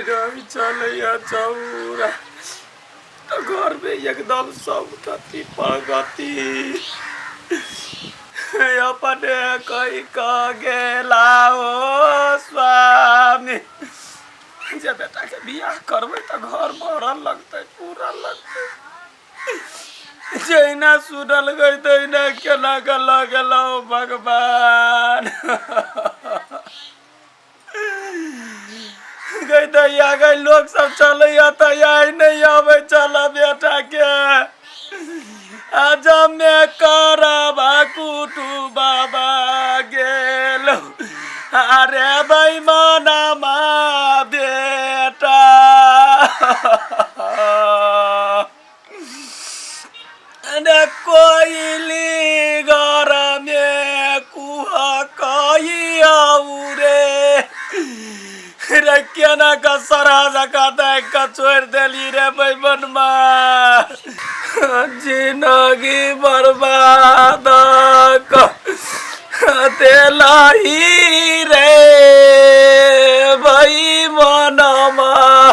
रही चल चौरा तो घर में एकदम सब गति प्रगति अपने कई का गेला हो स्वामी। जब बेटा के बियाह करबे तो घर भरल लगते पूरा लगते जैना सुनल गई तैना केना के लगलो भगवान। गई दैया गई लोग सब चल तो नहीं आवे चल बेटा के आज में करबा कुटु बाबा गेल अरे बेईमाना माँ बेटा ने कोइली घर में कुहा कई आउरे रे केना का सरा जका देख के छोड़ देली रे बेईमान माँ जिंदगी बर्बाद देलाई रे बेईमान माँ।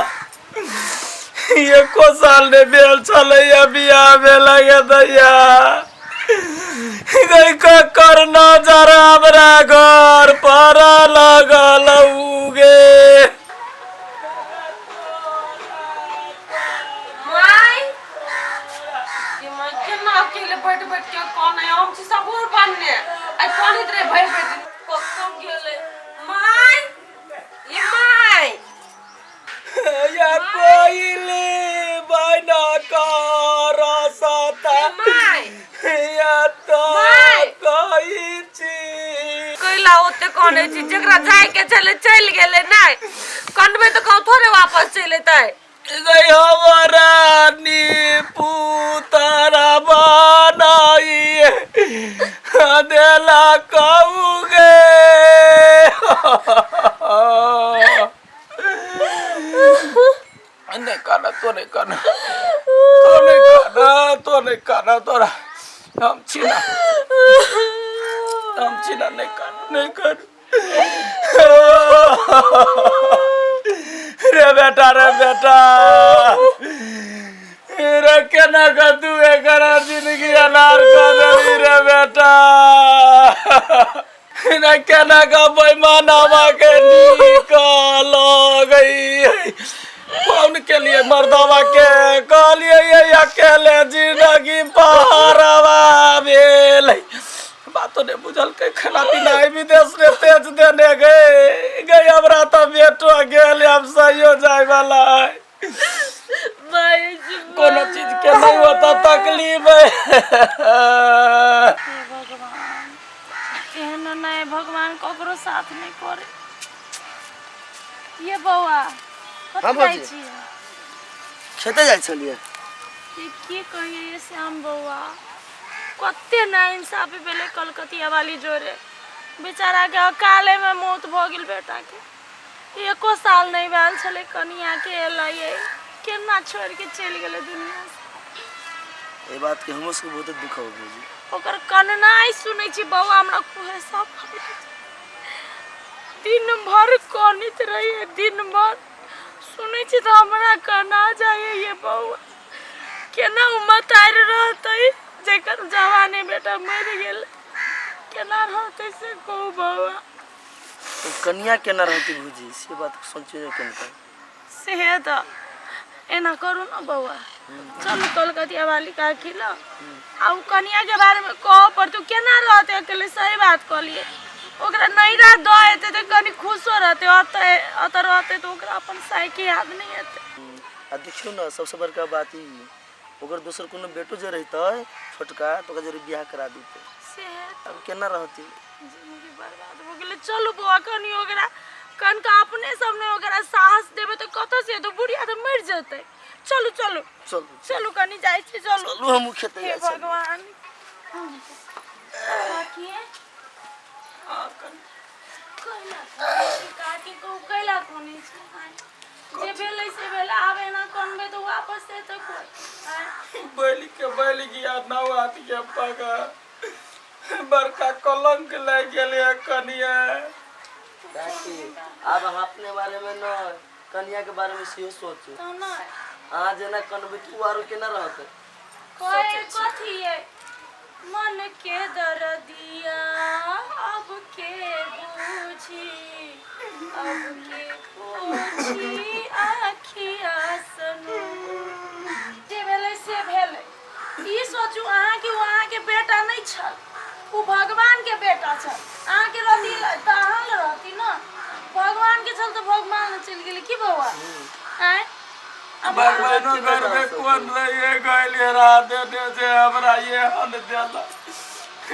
एको साल ने बेल चले बियाह में लगे दैया गई का करना जरा हमरा घर पर लगल उगे बैठ बैठ के कौन है हम सबूर बनने आई कौन इतरे भय बैठ कम गेले माय ये माय या कोइली बना कर सता या तो कोई चीज कइला ओते कौन है चीज जकरा जाय के चल गेले नहीं कंड में तो कहू थोड़े वापस चले तय गई हमारा नी पुतारा बनाई देला कहूगे नहीं करना तो नहीं करना तो नहीं करना तोरा हम छीना नहीं कर रे बेटा रे केना का तू एकरा जिंदगी अनार कर देली रे बेटा रे केना का बेईमानवा के निकल गई कौन के लिए मर्दवा के कहलिए ये अकेले जिंदगी पहाड़वा भेल बातों ने बुझल के खाना पीना विदेश ने तेज देने गए हमरा तो बेटो गेल अब सही जाए वाला है कोनो चीज के नहीं होता तकलीफ है नहीं भगवान ककरो साथ नहीं करे ये बौआ खेते जाय छलिए की कहिए ये श्याम बौआ कते ना इंसाफी बेले कलकतिया वाली जोरे बेचारा के अकाले में मौत भ गेल बेटा के एको साल नहीं भेल छले कनिया के एलए केना छोड़ के चल गेले दुनिया से ए बात के हमो से बहुत दुख हो जी ओकर कन्नाई सुनै छी बौआ हमरा कोहे सब दिन भर कनित रही दिन भर सुनै छी तो हमरा कना जाए ये बौआ केना उमतार रहतै जेकर जवानी बेटा मर गेल केना रहतै से को बौआ तो कन्या केना रहती भूजी से बात सोचे केना से तो एना करू ना बौआ चल कलकतिया वाली का खिला आ कन्या के बारे में कह पर तू केना रहते अकेले सही बात कहलिए ओकरा नहीं रह दो एते तो कनी खुशो रहते अतर रहते तो ओकरा अपन साइकी याद नहीं आते आ देखियो ना सबसे बड़का बात ई ओकर दोसर कोनो बेटो जे रहता छोटका तो ओकर जरे बियाह करा देते से अब केना रहती जिंदगी बर्बाद हो गेले चलो बुआ कनी ओकरा कन का अपने सामने ओकरा साहस देबे तो कत से तो बुढ़िया तो मर जते चलो चलो चलो चलो कनी जाय छी चलो चलो हम खेते हे जाय भगवान बाकी काकी को कैला कोनी जे भेलै से भेला आवे ना कोनबे तो वापस से तो कोई बैल गया नाव हाथ के पगा बड़का कलंक लग गेले कनिया काकी अब हम अपने बारे में न कन्या के बारे में सेहो सोचू तो ना अहाँ जेना कनबै तू आरो केना रहतै कोई कथी है मन के दर्दिया अब के बूझी अब के पूछी आखिया सनू जे भेलै से भेलै ई सोचू अहाँ के वहाँ के बेटा नहीं छल वो भगवान के बेटा छल अहाँ के रहती त अहाँ ल रहती ना भगवान के छल तो भगवान ल चल गेली की बौआ आय भगवान के घर में कौन रहिए गइले राधे ने जे हमरा ये हल देला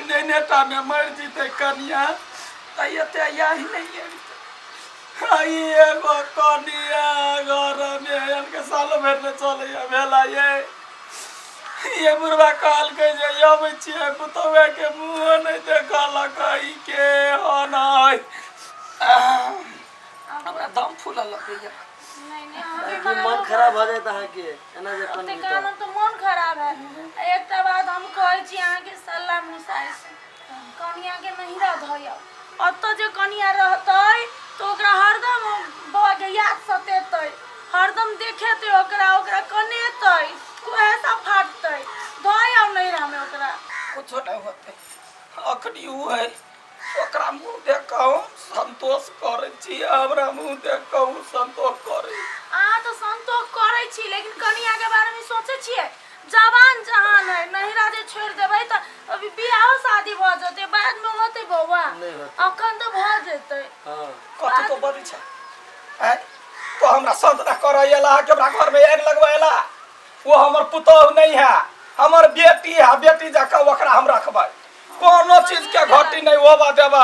नेने टा में मर जीते कन्या त एते यही नहीं है आई एगो कन्या घर में इनके साल भर में चले भेला ये बुढ़वा काल के जे आबै छियै पुतवे के मुंह नहीं देखला कहीं के हनाय हमरा दम फूलल लगैया नहीं कि मन खराब भ जाए अहाँ के एना जे ओते कनबै काम तो मन खराब है एकटा बात हम कहै छी अहाँ के सल्ला मुसाई से कनिया के नहीं रह धय अत जे कनिया रहतै तो ओकरा हरदम बाबा याद सतेतै हरदम देखेतै ओकरा कनेतै ऐसा फाटतै धय और नहीं रह में ओकरा कुछो नहीं होते अखनी उ है ओकरा मुंह देख कहू संतोष करे छी हमरा मुंह देख कहू संतोष करे अहाँ तो संतोष करै छी लेकिन कनिया के बारे में सोचे छियै जवान जहान है नहिरा जे छोड़ देबै त अभी बियाह शादी भ जते बाद में होते बौआ अखन तो भ जेतै हां कत तो बड़ी छै है तो हमरा संत ना करैला के हमरा घर में आग लगबैला वो हमर पुतोह नहीं है हमर बेटी है बेटी जाका ओकरा हम रखबै कोनो चीज के घटी नहीं होबा देबै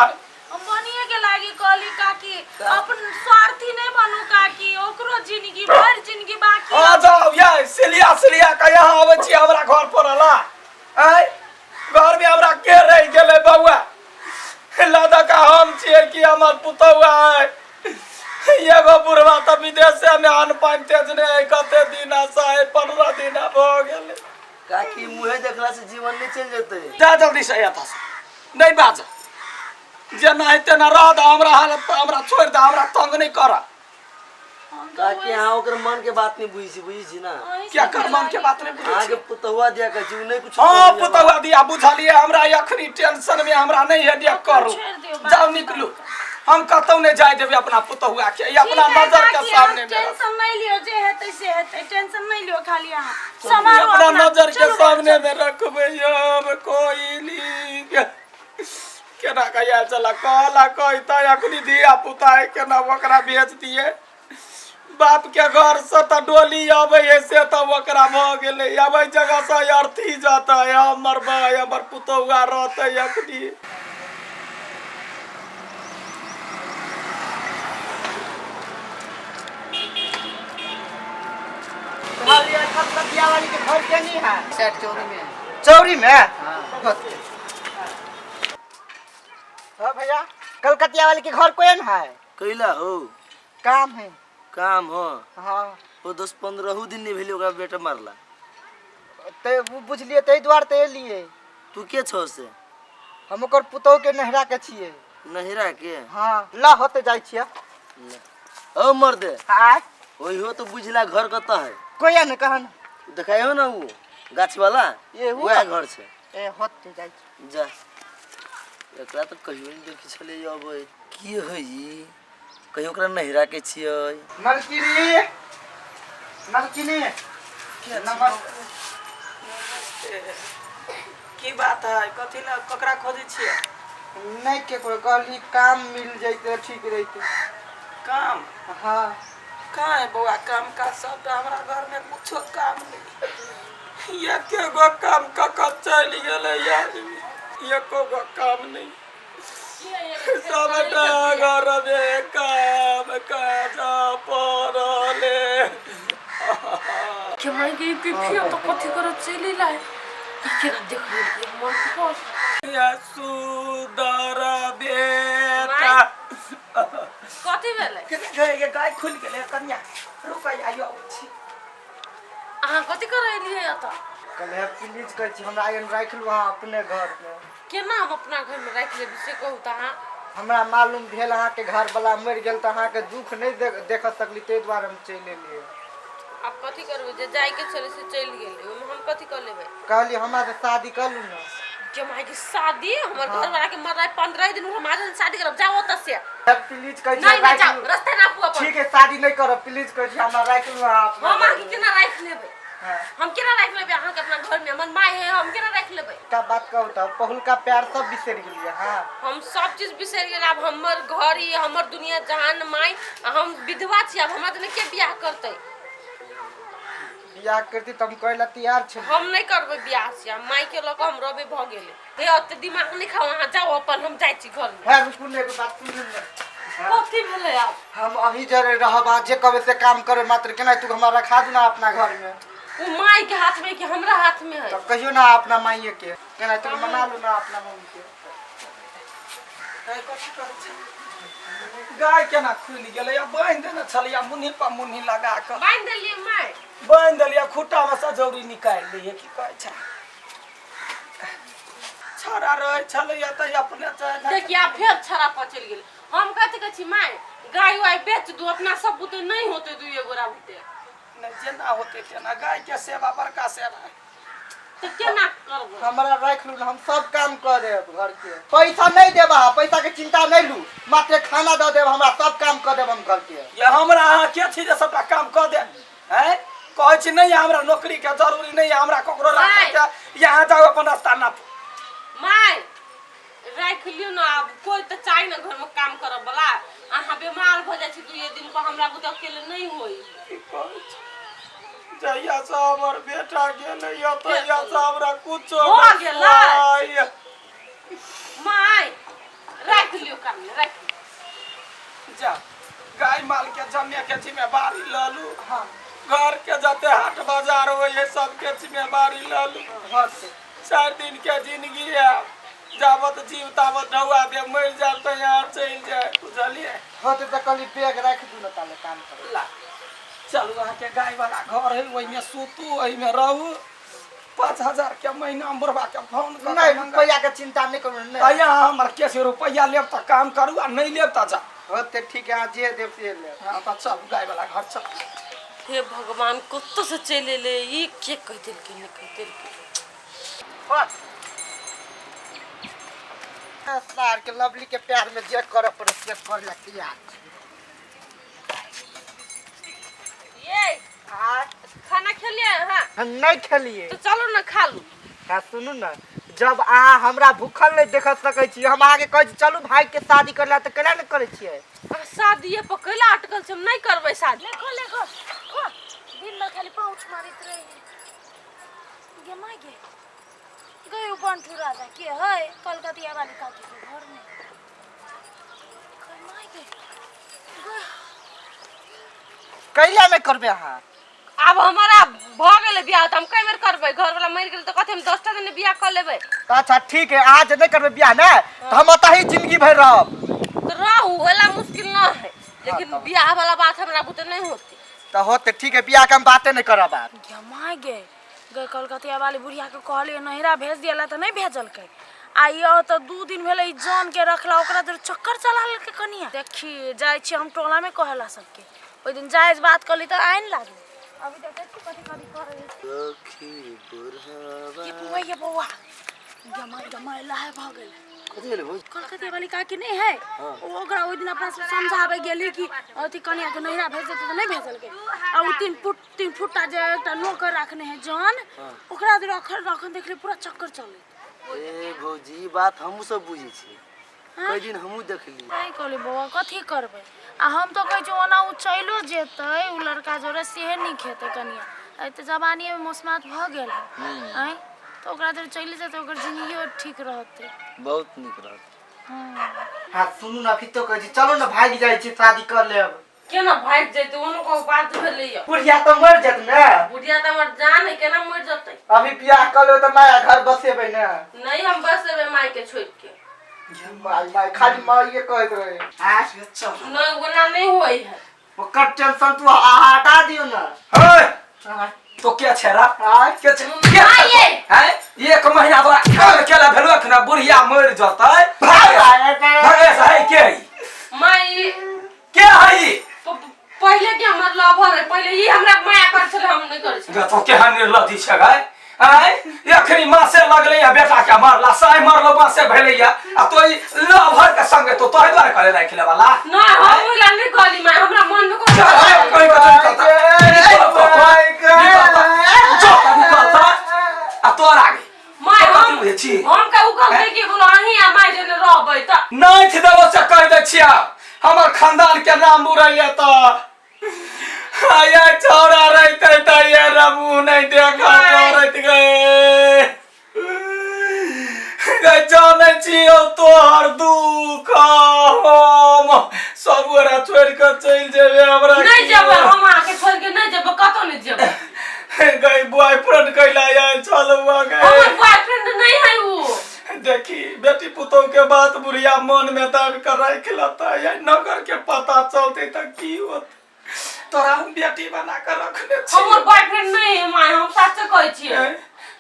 हम बनिए के लागी कहली काकी अपन स्वार्थी नहीं बनू काकी ओकरो जिंदगी भर जिंदगी बाकी आ जाओ ये सिलिया का यहाँ आवे छी हमरा घर पर अला आई घर में हमरा के रह गेले बौआ लादा का हम छिए कि हमर पुतौआ है एगो बुढ़वा त विदेश से में अन पान तेज ने कते दिन से 15 दिन भ गेले काकी मुहे देखला से जीवन नहीं चल जेतै जा जल्दी से आता नहीं बाज जे नहीं तेना रह द हमरा हालत पर हमरा छोड़ दे हमरा तंग नहीं कर काकी अहाँ ओकर मन के बात नहीं बुझी छी ना क्या कर मन के बात नहीं बुझी अहाँ के पुतहुआ दिया के जीव नहीं कुछ हां पुतवा दिया बुझलिए हमरा अखनी टेंशन में हमरा नहीं है दिया करू जाओ निकलू हम कतौ नहीं जाय देबे अपना पुतहुआ के ये अपना नजर के सामने में टेंशन नहीं लियो जे हेतै से हेतै टेंशन नहीं लियो खाली अहाँ संभालो अपना नजर के सामने में रखबे अब कोई नहीं केना कहिया चला कहला कहता अखनी दिया पुता है केना ओकरा बेच दिए बाप के घर से त डोली आवे से त ओकरा भ गेले आवे जगह से अर्थी जाता है हमर भाई हमर पुतौआ रहते अखनी कलकतिया वाली के घर के नहीं है सेट चौरी में चौरी में हाँ हाँ भैया कलकतिया वाली के घर कोई है कैला हो काम है काम हो हाँ वो 10-15 दिन नहीं भेले ओकरा बेटा मारला ते वो बुझलिए ते द्वार ते लिए तू के छौ से हम ओकर पुतौ के नहरा के छिए नहिरा के हाँ ला होते जाय छिए ओ मर्दे हां ओही हो तो बुझला घर कत है कोई न कहन देखायो ना वो गाछ वाला ये वह घर से ए होते जाय जा एकरा तो कहियो नहीं देखि छले अब की है ई कहियो ओकरा नहिरा के छियै नलकिनी के नंबर की बात है कथि ला ककरा खोजे छियै नहीं के कहली काम मिल जाते ठीक रहते काम हाँ कहाँ है बउआ काम का सब हमरा घर में कुछो काम नहीं ये के गो काम कक चल गेले यार एको गो काम नहीं सबटा घर में काम काज पड़ले के मैं के किया तो कथि कर चली लाए के देख ले मन खुश या सुदर बेटा कथि भेलै के गाय खुल गेले कन्या रुक आइयो छी अहाँ कथि कर एलिए त कल है प्लीज कर छी हमरा आयन राख लो वहां अपने घर में केना हम अपना घर में राख लेब से कहू त अहाँ हमरा मालूम भेल अहाँ के घर वाला मर गेल त अहाँ के दुख नहीं देख सकली ते द्वारा हम चल एलिए। अब कथी करबे जे जाय के छले से चल गेले ओमे हम कथी कर लेबे। कहली हमरा से शादी कर लू ना। जमाई की शादी हमर घर वाला के मर रहा 15 दिन हम आज शादी करब जाओ त से प्लीज कह नहीं जाओ रास्ता ना पुआ ठीक है शादी नहीं करब प्लीज कह हमरा राख लू आप। हम आके केना राख लेबे हम केना राख लेबे अहाँ के अपना घर में हमर माय है हम केना राख लेबे। का बात कहू त पहुल का प्यार सब बिसर गेलिए। हां हम सब चीज बिसर गेल अब हमर घर ही हमर दुनिया जहान माय हम विधवा छी अब हमरा तने के बियाह करतै। बियाह करती त हम कहला तैयार छ। हम नहीं करबे बियाह से माय के लोग हम रबे भ गेले हे अत दिमाग नहीं खाओ वहां जाओ अपन हम जाय छी घर में। है सुनने के बात सुन ले कथी भेले अब हम अही जरे रहबा जे कबे से काम करे मात्र केना तू हमरा रखा दू ना अपना घर में। वो माय के हाथ में कि हमरा हाथ में है तो कहियो ना अपना माइये के केना तू मना लो ना अपना मम्मी के। गाय केना खुल गेलै या बांध देने छलिया मुन्नी पर मुन्नी लगा के बांध देलिए माय बांध देलिया खूटा में सजौरी निकाल लिए की कहै छै छड़ा रहे छलिया त अपने देखिए फिर छड़ा पर चल गेल। हम कहते कहै छी माय गाय वाय बेच दू अपना सब बुते नहीं होते दू एगो राबुते नहीं जेना होते तेना गाय के सेवा बड़का सेवा तो केना करब। हमरा राख लू हम सब काम कर देब घर के पैसा नहीं देबा पैसा के चिंता नहीं लू मात्र खाना द देब हमरा सब काम कर देब हम घर के। ये हमरा अहाँ के छी जे सबटा काम कर दे हैं कहै छी नहीं हमरा नौकरी के जरूरी नहीं हमरा ककरो राख के यहां जाओ अपन रास्ता ना माय राख लियो ना अब कोई तो चाहि ना घर में काम करब वाला अहाँ बीमार भ जाय छी दुए दिन पर हमरा बुते अकेले नहीं होई। जहिया से हमर बेटा गेलै या तहिया से हमरा कुछो हो गेलै माय राख लियो काम में राख जा गाय माल के जमे के जिम्मेवारी ल लू। हां घर के जते हाट बाजार होय सब के जिम्मेवारी ल लू। घर से 4 दिन के जिंदगी है जावत जीव तावत ढौआ दे मर जाब त यहाँ चल जाए बुझलिए। होते त कली बैग राख दू ना ताले काम करे ला चलू अहाँ के गाय वाला घर है ओहि में सूतू ओहि में रहू 5000 के महीना बुढ़वा के फोन कर नहीं रुपया के चिंता नहीं करू नहीं अया हमर कैसे रुपया लेब त काम करू आ नहीं लेब त जा होते ठीक है जे देव से ले। हां त चल गाय वाला घर चल। हे भगवान कत्तो से चले ले ई के कह देल के नहीं कह देल के सार के लवली के प्यार में जे कर पर से कर लगती है। ये खाना खेलिए हां हम नहीं खेलिए तो चलो ना खा लू। हां सुनू ना जब अहाँ हमरा भूखल नहीं देख सकै छी हम आगे कहै छी चलू भाई के शादी करला त केना न करै छियै। शादी पे कैला अटकल से नहीं करबै शादी लेखो खो दिन में खाली पाउच मारित रही गे माय गे गयो बंठू राजा के है कलकतिया वाली काकी के घर में गे माय गे कैला में करबे अहाँ अब हमारा भ गेले बियाह त हम कई बेर करबै घर वाला मर गेल त कथि हम 10टा दिन बियाह कर लेबै। अच्छा ठीक है आज नहीं करबे बियाह ना तो हम ओतही जिंदगी भर रहब तो रहू वाला मुश्किल ना है लेकिन बियाह वाला बात हमरा बुते नहीं होती तो होते ठीक है बियाह के हम बातें नहीं करब आज। गे माय गे गए कलकतिया वाली बुढ़िया के कहलिए नहिरा भेज दियाला त नहीं भेजलकै आइयो तो 2 दिन भेले ई जान के रखला ओकरा तो चक्कर चला के कनिया देखी जाय छी हम टोला में कहला सबके ओइ दिन जायज बात कली त आइन लागल अभी देखे छी कथि कथि करे सखी बुढ़वा ये बुआ ये बुआ गमाई लाहे भ गेल कथि भेलै भौज कलकतिया वाली काकी नहीं है ओकरा ओइ दिन अपना से समझावे गेली कि अथि कनिया के नहिरा भेज देते तो नहीं भेजलकै आ उ 3 फुटा जे एकटा नौकर रखने है जान ओकरा रखन देखले पूरा चक्कर चले। ए भौजी बात हमहु सब बुझै छी कई दिन हमहु देखली नहीं कहली बउआ कथी करबै आ हम तो कहै छी ओना उ चलो जेतै उ लड़का जोरे सेहे नहीं खेतै कनिया आ त जवानी में मौसमात भ गेल है तो ओकरा जोरे चली जेतै ओकर जिंदगी ठीक रहतै बहुत निक रहत। हां सुनू ना फिर तो कहै छी चलो ना भाग जाय छी शादी कर लेब केना भाग जैते ओनो को बात भेलै या बुढ़िया तो मर जत ना बुढ़िया त हमर जान है केना मर जतै अभी बियाह कर लो तो नया घर बसेबै ना नहीं हम बसेबे माय के छोड़ के माय खाली माय ये कहत रहे हां चल नहीं ओना नहीं होई है ओकर टेंशन तू हटा दियो ना हे तो क्या छेरा हां क्या माय है 1 महीना तोरा काम केला भेलो ना बुढ़िया मर जतै भागे से है के माई के है पहले के हमर लवर है पहले ई हमरा माया कर छले हम नहीं करे छी तो केहन निर्लज्जी छै गै आय एखनी मासे लगले या बेटा के मारला साय मारलो मासे भेले या आ तो ई लवर के संगे तो तोहि द्वारा करे राखले वाला ना हम ला नहीं गली माई हमरा मन में को कोई आ तोर आगे माई हम हम का उ कहै कि बोलो अही आ माई जने रहबै त नहीं थी देवो से कह दे छिया हमर खानदान के नाम बुराइले त आया छोरा रहते त ये रमू नहीं देखा रहत गए गए जाने छियो तोहर दुख हम सब गोरा छोड़ के चल जेबे हमरा नहीं जेबै हम आके छोड़ के नहीं जेबै कतो नहीं जेबै गए बॉयफ्रेंड कैला आयल चलवा गए हमर बॉयफ्रेंड नहीं है उ देखी बेटी पुतोह के बात बुढ़िया मन में दाब कर रख लेता है नगर के पता चलते त की होत तोरा हम बेटी बना कर रखने छी हमर बॉयफ्रेंड नहीं है माई हम सच कहै छी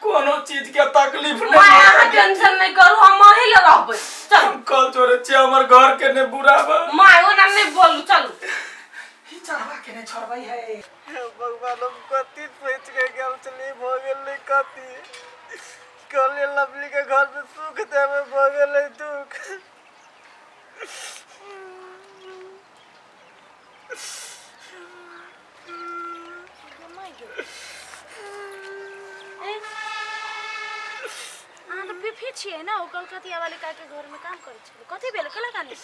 कोनो चीज के तकलीफ माई नहीं अहाँ टेंशन नहीं करू हम अही ले रहबै चल हम कल जोरे छी हमर घर के ने बुरा बा माई ओना नहीं बोलू चलू ही चढ़वा के ने छोड़बै है भगवान हम कति सोच के गेल चली भ गेल कति कले लवली के घर में सुख देवे भ गेल दुख अहाँ तो बिफी छिए ना ओ कलकतिया वाली का के घर में काम करे छी कथि भेल कला कानी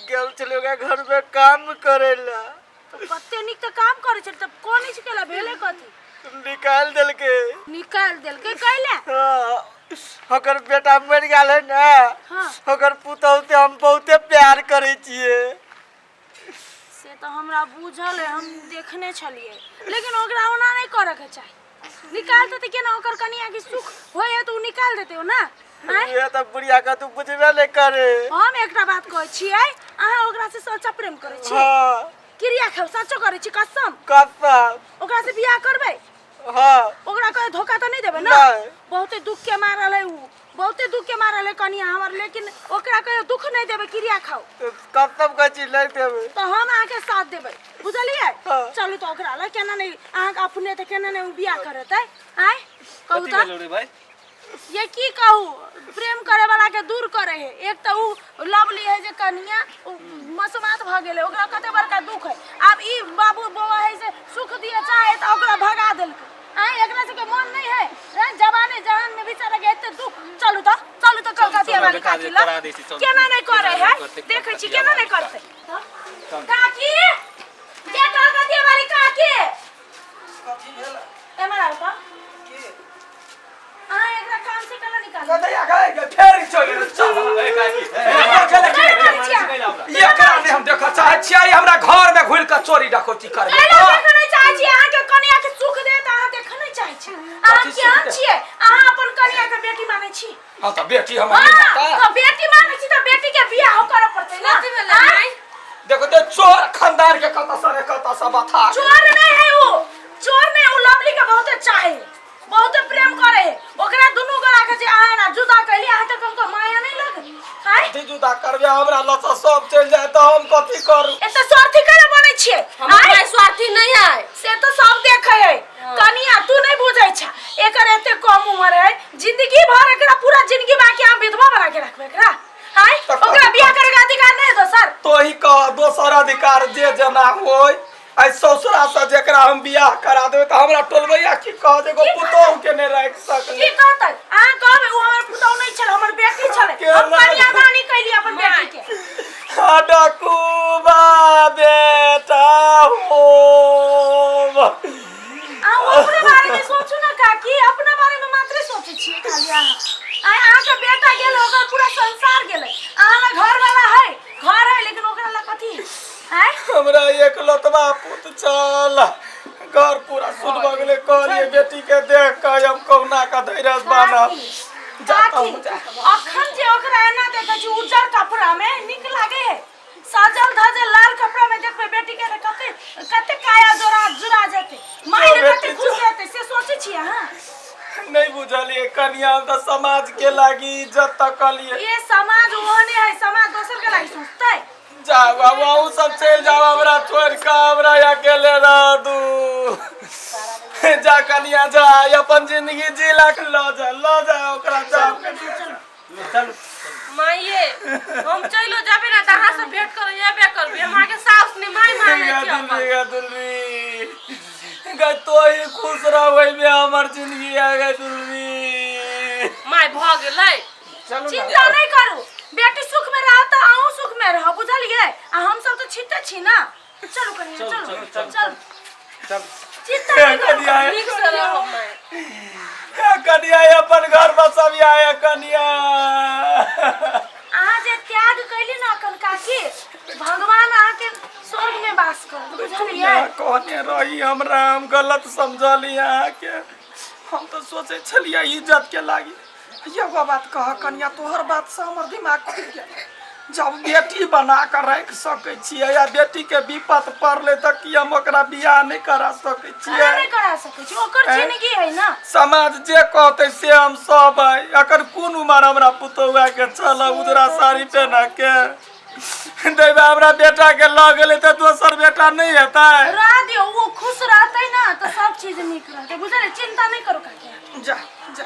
गेल चले घर में काम करेला तो कते निक तो काम करे छी तब कोन छी केला भेले कथि निकाल देल के कैले ओकर बेटा मर गेल है ना हां ओकर पुतौह से हम बहुते प्यार करे छिए से तो हमरा बुझल है हम देखने छलिए लेकिन ओकरा ओना नहीं करे के चाहिए निकाल देते केना ओकर कनिया के सुख होय तो निकाल देते हो ना ये तो बुढ़िया का तू बुझबे नहीं करे हम एकटा बात कहै छियै अहाँ ओकरा से सच्चा प्रेम करै छी हां क्रिया खाओ सच्चो करै छी कसम कसम ओकरा से बियाह करबै हां ओकरा कहे धोखा तो नहीं देबे ना नहीं बहुते दुख के मारल है उ बहुते दुख के मारल है कनिया हमर लेकिन ओकरा कहे दुख नहीं देबे क्रिया खाओ तो कसम का चीज नहीं देबे तो हम आके साथ देबे बुझलिए हाँ। चलू तो ओकरा ला केना नहीं आहाँ अपने तो केना नहीं बियाह करतै आय कहू तो भाई ये की कहू प्रेम करे वाला के दूर करे है एक तो उ लवली है जे कनिया मसमात भ गेले ओकरा कते बड़का दुख है अब ई बाबू बौआ है से सुख दिए चाहे तो ओकरा भगा देल आय एकरा से के मन नहीं है जवाने जहान में बेचारा के एते दुख चलू तो कलकतिया वाली काकी ला केना नहीं करे है देखै छी केना नहीं करते काकी जे कलकतिया वाली काकी कथि भेल एमरा का आ एकरा काम से कला निकाल कतैया गए फेर चल ए काकी ये कराने हम देख चाहे छियै हमरा घर में घुल के चोरी डकैती करबे देख नहीं चाहे छी अहाँ के कनिया के सुख दे त अहाँ देख नहीं चाहे छी अहाँ क्या छियै अहाँ अपन कनिया के बेटी माने छी हां त बेटी हमर नहीं मानता तो बेटी माने छी त बेटी के बियाह करे पड़तै ना कथि भेलै माई देखो तो चोर खानदान के कता सा बता चोर नहीं है वो चोर नहीं वो लवली के बहुत चाहे बहुत प्रेम करे है ओकरा दुनु गोरा के जे आए ना जुदा कैली अहाँ तक हमको माया नहीं लगे हाय कथि जुदा करबे हमरा लसा सब चल जाए तो हम कथि करू एते स्वार्थी करे बने छिए हम कोई स्वार्थी नहीं है से तो सब देखे है कनिया तू नहीं बुझै छ एकर एते कम उम्र है जिंदगी भर एकरा पूरा जिंदगी बाकी हम विधवा बना के रखबे एकरा हाय ओकरा बियाह करे के अधिकार नहीं दो सर तो ही का दोसर अधिकार जे जना होय आई ससुरा से जेकरा हम बियाह करा देबे त हमरा टोलबैया की कह देगो पुतोह के ने राख सकले की कहतै आ कहबे उ हमर पुतोह नहीं छल हमर बेटी छल हम कनिया दानी कैली अपन बेटी के डाकुबा बेटा हो आ अपने बारे में सोचू ना काकी अपने बारे में मात्र सोचै छिए खाली अहाँ के बेटा गेल ओकर पूरा संसार गेलै अहाँ घर वाला है लेकिन ओकरा ला कथि है हमरा एक लतवा पुत चल घर पूरा सुन बगले कहलिए बेटी के देख के हम कौना का धैर्य बाना जाता हूं जा अखन जे ओकरा एना देखै छी उज्जर कपड़ा में निक लागे है सजल धजल लाल कपड़ा में देखबे बेटी के कते काया जोरा जुरा जेते माय ने कते खुश हेते से सोचै छी हां नहीं बुझलिए कन्या हम तो समाज के लागी इज्जत तक कलिए। ये समाज ओहने है, समाज दोसर के लागी सोचते। जाओ बाबू वो सब चल जाओ हमरा छोड़ के हमरा अकेले रह दू। जा कन्या जा अपन जिंदगी जी लाख लो जा ओकरा जाओ। चल माइये हम चलो जाबे ना तहां से भेंट कर येबे करबे हमरा के सास ने माई मारे दुल्ली गई तो ही खुश रह में हमर जिंदगी आ गई दुल्ली। माई भ गेलै। चिंता नहीं करू, बेटी सुख में रह तो आहू सुख में रह, बुझलिए। आ हम सब तो छिटे छी ना। चलो कन्या चलो चल चिंता नहीं करू, ठीक से रहो माई। कन्या अपन घर बसब आए कन्या। आज जे त्याग कैली ना कन काकी, भगवान आके स्वर्ग में वास कर, बुझलिए। कहने रही हमरा हम गलत समझली यहाँ के। हम तो सोचे छलिए इज्जत के लागी। एगो बात कह कन्या, तोहर बात से हमर दिमाग खुल गया। जब बेटी बना कर रख सके छिए या बेटी के विपत पड़ले त कि हम ओकरा बियाह नहीं करा सके छिए? नहीं करा सके छी, ओकर जिंदगी है ना। समाज जे कहते से हम सब है। अकर कौन उम्र हमरा पुतौआ के चल उजरा साड़ी पहना के देबे हमरा बेटा के ल गेले त दोसर बेटा नहीं हेता? रह दियो, वो खुश रहते ना तो सब चीज निक रहते, बुझले। चिंता नहीं करो काकी। जा जा